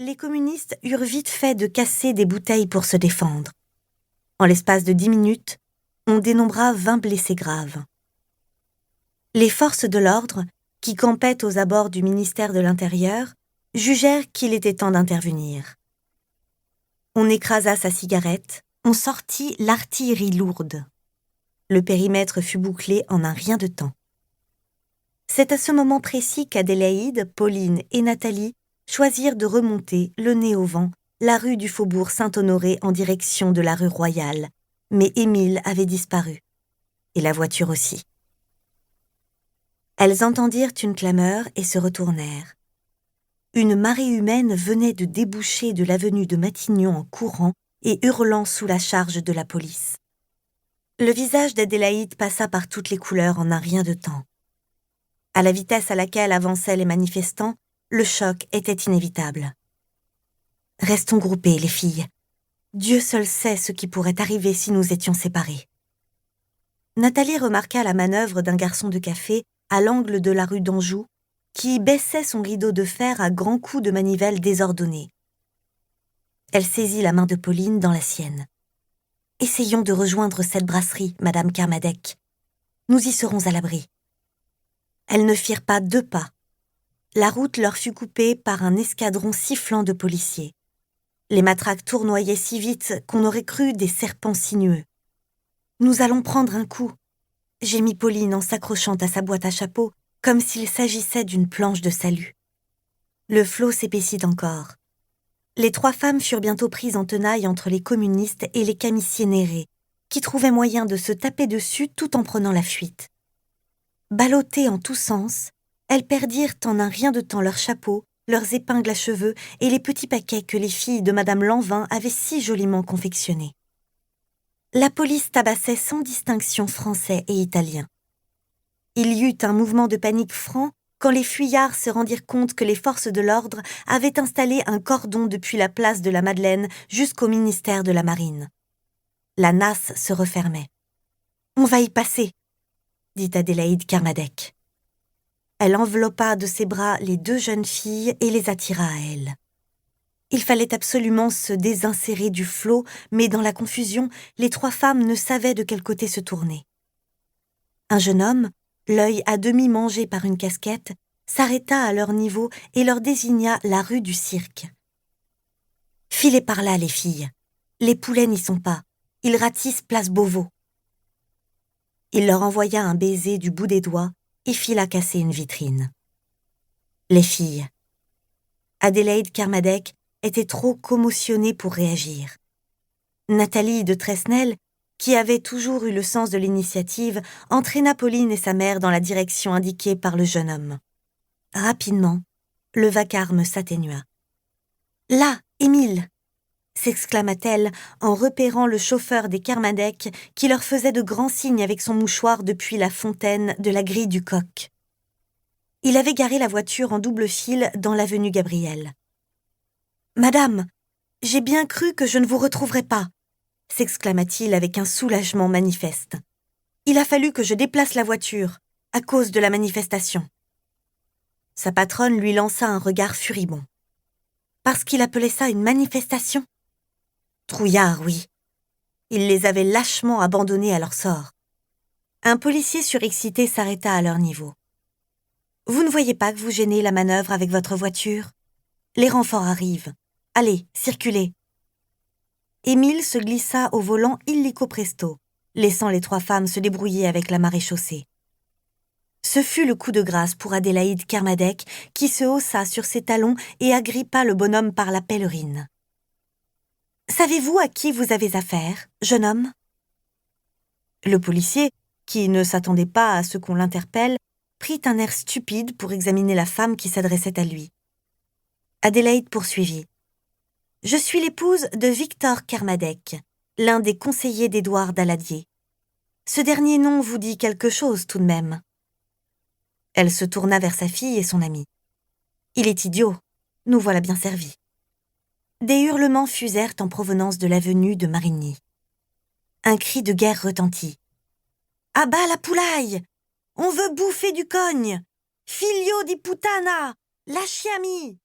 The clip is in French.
Les communistes eurent vite fait de casser des bouteilles pour se défendre. En l'espace de 10 minutes, on dénombra 20 blessés graves. Les forces de l'ordre, qui campaient aux abords du ministère de l'Intérieur, jugèrent qu'il était temps d'intervenir. On écrasa sa cigarette, on sortit l'artillerie lourde. Le périmètre fut bouclé en un rien de temps. C'est à ce moment précis qu'Adélaïde, Pauline et Nathalie choisirent de remonter, le nez au vent, la rue du Faubourg Saint-Honoré en direction de la rue Royale. Mais Émile avait disparu. Et la voiture aussi. Elles entendirent une clameur et se retournèrent. Une marée humaine venait de déboucher de l'avenue de Matignon en courant et hurlant sous la charge de la police. Le visage d'Adélaïde passa par toutes les couleurs en un rien de temps. À la vitesse à laquelle avançaient les manifestants, le choc était inévitable. « Restons groupés, les filles. Dieu seul sait ce qui pourrait arriver si nous étions séparés. » Nathalie remarqua la manœuvre d'un garçon de café à l'angle de la rue d'Anjou, qui baissait son rideau de fer à grands coups de manivelle désordonnés. Elle saisit la main de Pauline dans la sienne. « Essayons de rejoindre cette brasserie, Madame Kermadec. Nous y serons à l'abri. » Elles ne firent pas 2 pas. La route leur fut coupée par un escadron sifflant de policiers. Les matraques tournoyaient si vite qu'on aurait cru des serpents sinueux. « Nous allons prendre un coup », gémit Pauline en s'accrochant à sa boîte à chapeau, comme s'il s'agissait d'une planche de salut. Le flot s'épaissit encore. Les 3 femmes furent bientôt prises en tenaille entre les communistes et les camissiers nérés, qui trouvaient moyen de se taper dessus tout en prenant la fuite. Ballottées en tous sens, elles perdirent en un rien de temps leurs chapeaux, leurs épingles à cheveux et les petits paquets que les filles de Madame Lanvin avaient si joliment confectionnés. La police tabassait sans distinction Français et Italiens. Il y eut un mouvement de panique franc quand les fuyards se rendirent compte que les forces de l'ordre avaient installé un cordon depuis la place de la Madeleine jusqu'au ministère de la Marine. La nasse se refermait. « On va y passer », dit Adélaïde Kermadec. Elle enveloppa de ses bras les 2 jeunes filles et les attira à elle. Il fallait absolument se désinsérer du flot, mais dans la confusion, les 3 femmes ne savaient de quel côté se tourner. Un jeune homme, l'œil à demi mangé par une casquette, s'arrêta à leur niveau et leur désigna la rue du Cirque. « Filez par là, les filles. Les poulets n'y sont pas. Ils ratissent place Beauvau. » Il leur envoya un baiser du bout des doigts et fila casser une vitrine. Les filles. Adélaïde Kermadec était trop commotionnée pour réagir. Nathalie de Tresnel, qui avait toujours eu le sens de l'initiative, entraîna Pauline et sa mère dans la direction indiquée par le jeune homme. Rapidement, le vacarme s'atténua. « Là, Émile !» s'exclama-t-elle en repérant le chauffeur des Kermadec qui leur faisait de grands signes avec son mouchoir depuis la fontaine de la grille du Coq. Il avait garé la voiture en double file dans l'avenue Gabriel. « Madame, j'ai bien cru que je ne vous retrouverais pas !» s'exclama-t-il avec un soulagement manifeste. « Il a fallu que je déplace la voiture, à cause de la manifestation. » Sa patronne lui lança un regard furibond. Parce qu'il appelait ça une manifestation ? Trouillard, oui. Il les avait lâchement abandonnés à leur sort. Un policier surexcité s'arrêta à leur niveau. « Vous ne voyez pas que vous gênez la manœuvre avec votre voiture ? Les renforts arrivent. Allez, circulez. » Émile se glissa au volant illico presto, laissant les 3 femmes se débrouiller avec la maréchaussée. Ce fut le coup de grâce pour Adélaïde Kermadec, qui se haussa sur ses talons et agrippa le bonhomme par la pèlerine. « Savez-vous à qui vous avez affaire, jeune homme ?» Le policier, qui ne s'attendait pas à ce qu'on l'interpelle, prit un air stupide pour examiner la femme qui s'adressait à lui. Adélaïde poursuivit. « Je suis l'épouse de Victor Kermadec, l'un des conseillers d'Édouard Daladier. Ce dernier nom vous dit quelque chose tout de même. » Elle se tourna vers sa fille et son ami. « Il est idiot, nous voilà bien servis. » Des hurlements fusèrent en provenance de l'avenue de Marigny. Un cri de guerre retentit. « À bas la poulaille! On veut bouffer du cogne! Figlio di puttana! Lasciami !»